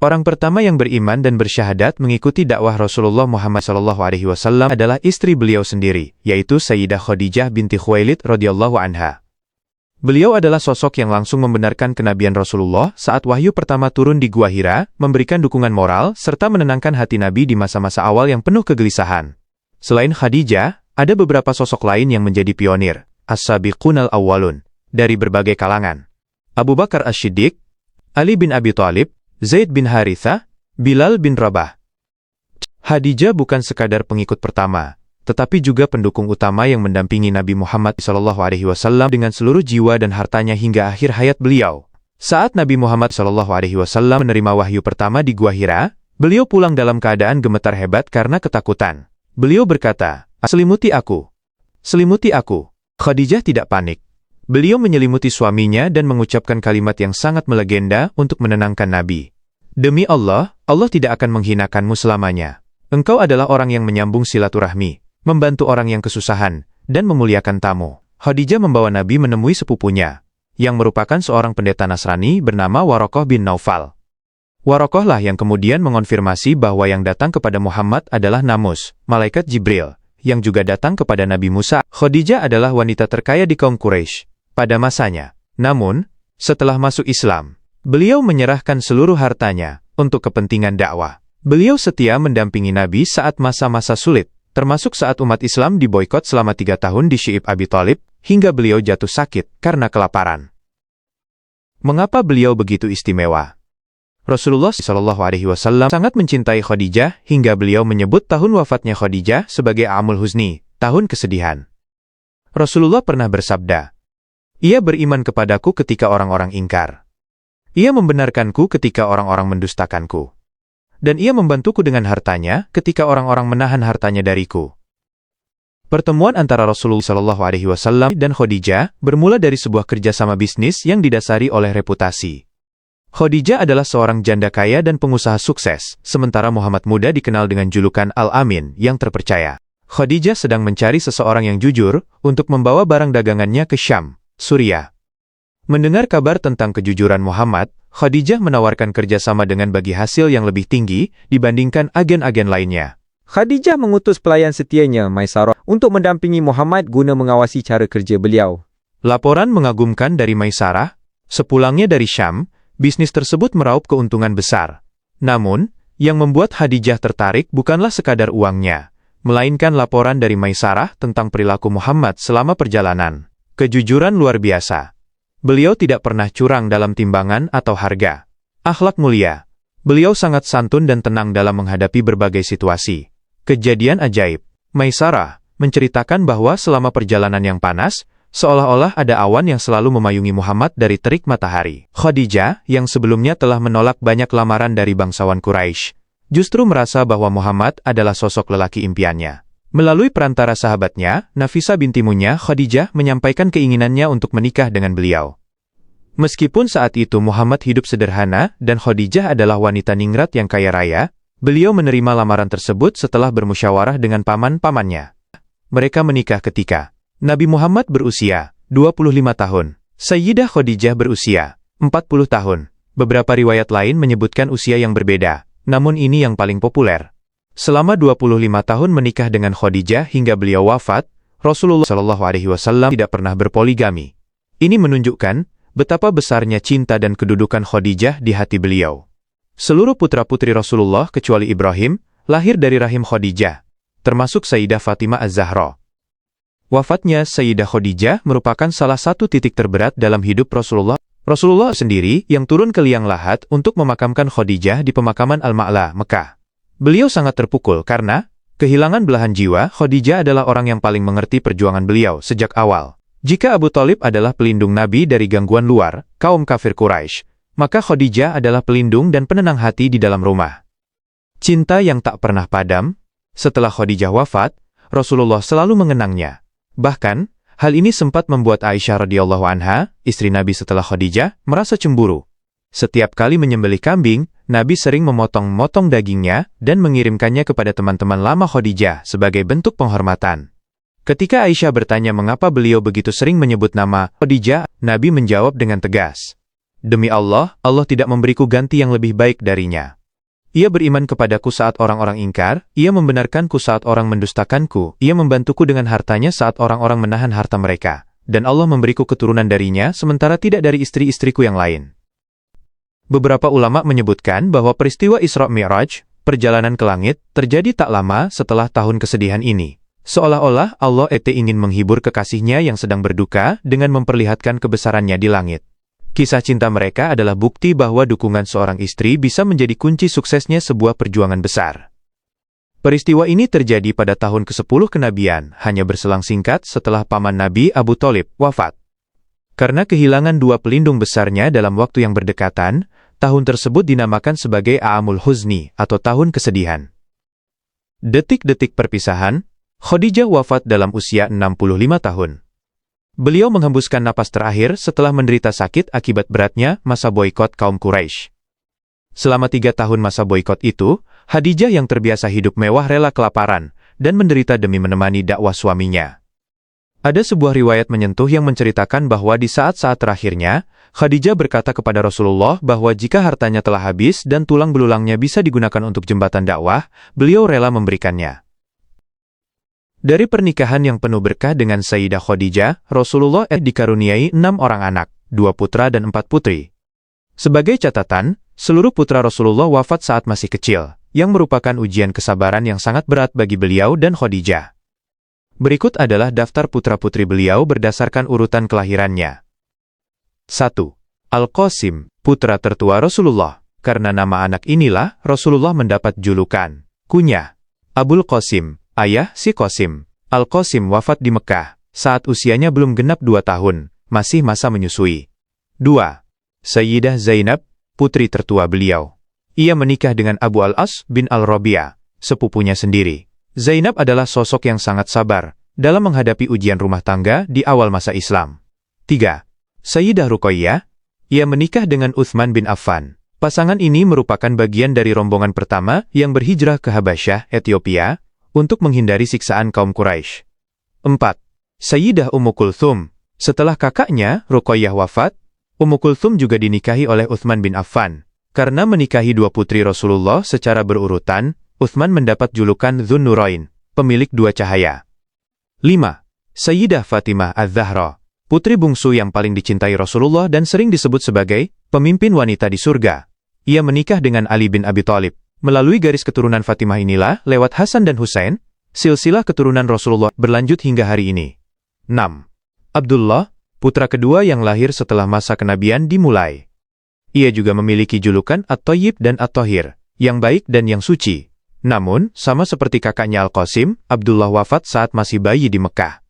Orang pertama yang beriman dan bersyahadat mengikuti dakwah Rasulullah Muhammad SAW adalah istri beliau sendiri, yaitu Sayyidah Khadijah binti Khuwailid radhiyallahu anha. Beliau adalah sosok yang langsung membenarkan kenabian Rasulullah saat wahyu pertama turun di Gua Hira, memberikan dukungan moral, serta menenangkan hati Nabi di masa-masa awal yang penuh kegelisahan. Selain Khadijah, ada beberapa sosok lain yang menjadi pionir, as-sabiqunal awwalun, dari berbagai kalangan. Abu Bakar As-Siddiq, Ali bin Abi Thalib, Zaid bin Harithah, Bilal bin Rabah. Khadijah bukan sekadar pengikut pertama, tetapi juga pendukung utama yang mendampingi Nabi Muhammad SAW dengan seluruh jiwa dan hartanya hingga akhir hayat beliau. Saat Nabi Muhammad SAW menerima wahyu pertama di Gua Hira, beliau pulang dalam keadaan gemetar hebat karena ketakutan. Beliau berkata, "Selimuti aku. Selimuti aku." Khadijah tidak panik. Beliau menyelimuti suaminya dan mengucapkan kalimat yang sangat melegenda untuk menenangkan Nabi. "Demi Allah, Allah tidak akan menghinakanmu selamanya. Engkau adalah orang yang menyambung silaturahmi, membantu orang yang kesusahan, dan memuliakan tamu." Khadijah membawa Nabi menemui sepupunya, yang merupakan seorang pendeta Nasrani bernama Warokoh bin Naufal. Warokoh lah yang kemudian mengonfirmasi bahwa yang datang kepada Muhammad adalah Namus, malaikat Jibril, yang juga datang kepada Nabi Musa. Khadijah adalah wanita terkaya di kaum Quraisy pada masanya. Namun, setelah masuk Islam, beliau menyerahkan seluruh hartanya untuk kepentingan dakwah. Beliau setia mendampingi Nabi saat masa-masa sulit, termasuk saat umat Islam diboikot selama 3 tahun di Syi'ib Abi Thalib, hingga beliau jatuh sakit karena kelaparan. Mengapa beliau begitu istimewa? Rasulullah SAW sangat mencintai Khadijah hingga beliau menyebut tahun wafatnya Khadijah sebagai Amul Huzni, tahun kesedihan. Rasulullah pernah bersabda, "Ia beriman kepadaku ketika orang-orang ingkar. Ia membenarkanku ketika orang-orang mendustakanku. Dan ia membantuku dengan hartanya ketika orang-orang menahan hartanya dariku." Pertemuan antara Rasulullah SAW dan Khadijah bermula dari sebuah kerjasama bisnis yang didasari oleh reputasi. Khadijah adalah seorang janda kaya dan pengusaha sukses, sementara Muhammad muda dikenal dengan julukan Al-Amin yang terpercaya. Khadijah sedang mencari seseorang yang jujur untuk membawa barang dagangannya ke Syam, Suriah. Mendengar kabar tentang kejujuran Muhammad, Khadijah menawarkan kerjasama dengan bagi hasil yang lebih tinggi dibandingkan agen-agen lainnya. Khadijah mengutus pelayan setianya, Maisarah, untuk mendampingi Muhammad guna mengawasi cara kerja beliau. Laporan mengagumkan dari Maisarah, sepulangnya dari Syam, bisnis tersebut meraup keuntungan besar. Namun, yang membuat Khadijah tertarik bukanlah sekadar uangnya, melainkan laporan dari Maisarah tentang perilaku Muhammad selama perjalanan. Kejujuran luar biasa. Beliau tidak pernah curang dalam timbangan atau harga. Akhlak mulia. Beliau sangat santun dan tenang dalam menghadapi berbagai situasi. Kejadian ajaib. Maisarah menceritakan bahwa selama perjalanan yang panas, seolah-olah ada awan yang selalu memayungi Muhammad dari terik matahari. Khadijah, yang sebelumnya telah menolak banyak lamaran dari bangsawan Quraisy, justru merasa bahwa Muhammad adalah sosok lelaki impiannya. Melalui perantara sahabatnya, Nafisah binti Munya, Khadijah menyampaikan keinginannya untuk menikah dengan beliau. Meskipun saat itu Muhammad hidup sederhana dan Khadijah adalah wanita ningrat yang kaya raya, beliau menerima lamaran tersebut setelah bermusyawarah dengan paman-pamannya. Mereka menikah ketika Nabi Muhammad berusia 25 tahun, Sayyidah Khadijah berusia 40 tahun. Beberapa riwayat lain menyebutkan usia yang berbeda, namun ini yang paling populer. Selama 25 tahun menikah dengan Khadijah hingga beliau wafat, Rasulullah SAW tidak pernah berpoligami. Ini menunjukkan betapa besarnya cinta dan kedudukan Khadijah di hati beliau. Seluruh putra-putri Rasulullah kecuali Ibrahim lahir dari rahim Khadijah, termasuk Sayyidah Fatimah Az-Zahra. Wafatnya Sayyidah Khadijah merupakan salah satu titik terberat dalam hidup Rasulullah. Rasulullah sendiri yang turun ke liang lahat untuk memakamkan Khadijah di pemakaman Al-Ma'la, Mekah. Beliau sangat terpukul karena kehilangan belahan jiwa. Khadijah adalah orang yang paling mengerti perjuangan beliau sejak awal. Jika Abu Thalib adalah pelindung Nabi dari gangguan luar, kaum kafir Quraisy, maka Khadijah adalah pelindung dan penenang hati di dalam rumah. Cinta yang tak pernah padam. Setelah Khadijah wafat, Rasulullah selalu mengenangnya. Bahkan, hal ini sempat membuat Aisyah radhiyallahu anha, istri Nabi setelah Khadijah, merasa cemburu. Setiap kali menyembelih kambing, Nabi sering memotong-motong dagingnya dan mengirimkannya kepada teman-teman lama Khadijah sebagai bentuk penghormatan. Ketika Aisyah bertanya mengapa beliau begitu sering menyebut nama Khadijah, Nabi menjawab dengan tegas, Demi Allah, Allah tidak memberiku ganti yang lebih baik darinya. Ia beriman kepadaku saat orang-orang ingkar, ia membenarkanku saat orang mendustakanku, ia membantuku dengan hartanya saat orang-orang menahan harta mereka, dan Allah memberiku keturunan darinya sementara tidak dari istri-istriku yang lain. Beberapa ulama menyebutkan bahwa peristiwa Isra Mi'raj, perjalanan ke langit, terjadi tak lama setelah tahun kesedihan ini. Seolah-olah Allah ingin menghibur kekasihnya yang sedang berduka dengan memperlihatkan kebesarannya di langit. Kisah cinta mereka adalah bukti bahwa dukungan seorang istri bisa menjadi kunci suksesnya sebuah perjuangan besar. Peristiwa ini terjadi pada tahun ke-10 kenabian, hanya berselang singkat setelah paman Nabi Abu Thalib wafat. Karena kehilangan dua pelindung besarnya dalam waktu yang berdekatan, tahun tersebut dinamakan sebagai Aamul Huzni atau tahun kesedihan. Detik-detik perpisahan, Khadijah wafat dalam usia 65 tahun. Beliau menghembuskan napas terakhir setelah menderita sakit akibat beratnya masa boikot kaum Quraisy. Selama 3 tahun masa boikot itu, Khadijah yang terbiasa hidup mewah rela kelaparan dan menderita demi menemani dakwah suaminya. Ada sebuah riwayat menyentuh yang menceritakan bahwa di saat-saat terakhirnya, Khadijah berkata kepada Rasulullah bahwa jika hartanya telah habis dan tulang belulangnya bisa digunakan untuk jembatan dakwah, beliau rela memberikannya. Dari pernikahan yang penuh berkah dengan Sayyidah Khadijah, Rasulullah dikaruniai 6 orang anak, 2 putra dan 4 putri. Sebagai catatan, seluruh putra Rasulullah wafat saat masih kecil, yang merupakan ujian kesabaran yang sangat berat bagi beliau dan Khadijah. Berikut adalah daftar putra-putri beliau berdasarkan urutan kelahirannya. 1. Al-Qasim, putra tertua Rasulullah. Karena nama anak inilah, Rasulullah mendapat julukan kunyah Abul Qasim, ayah si Qasim. Al-Qasim wafat di Mekah, saat usianya belum genap 2 tahun, masih masa menyusui. 2. Sayyidah Zainab, putri tertua beliau. Ia menikah dengan Abu Al-As bin Al-Rabi'ah, sepupunya sendiri. Zainab adalah sosok yang sangat sabar dalam menghadapi ujian rumah tangga di awal masa Islam. 3. Sayyidah Ruqayyah, ia menikah dengan Utsman bin Affan. Pasangan ini merupakan bagian dari rombongan pertama yang berhijrah ke Habasyah, Ethiopia, untuk menghindari siksaan kaum Quraisy. 4. Sayyidah Ummu Kulthum. Setelah kakaknya, Ruqayyah wafat, Ummu Kulthum juga dinikahi oleh Utsman bin Affan. Karena menikahi 2 putri Rasulullah secara berurutan, Utsman mendapat julukan Dzun Nurain, pemilik 2 cahaya. 5. Sayyidah Fatimah Az-Zahra, putri bungsu yang paling dicintai Rasulullah dan sering disebut sebagai pemimpin wanita di surga. Ia menikah dengan Ali bin Abi Thalib. Melalui garis keturunan Fatimah inilah, lewat Hasan dan Husain, silsilah keturunan Rasulullah berlanjut hingga hari ini. 6. Abdullah, putra kedua yang lahir setelah masa kenabian dimulai. Ia juga memiliki julukan At-Thayyib dan At-Thahir, yang baik dan yang suci. Namun, sama seperti kakaknya Al-Qasim, Abdullah wafat saat masih bayi di Mekah.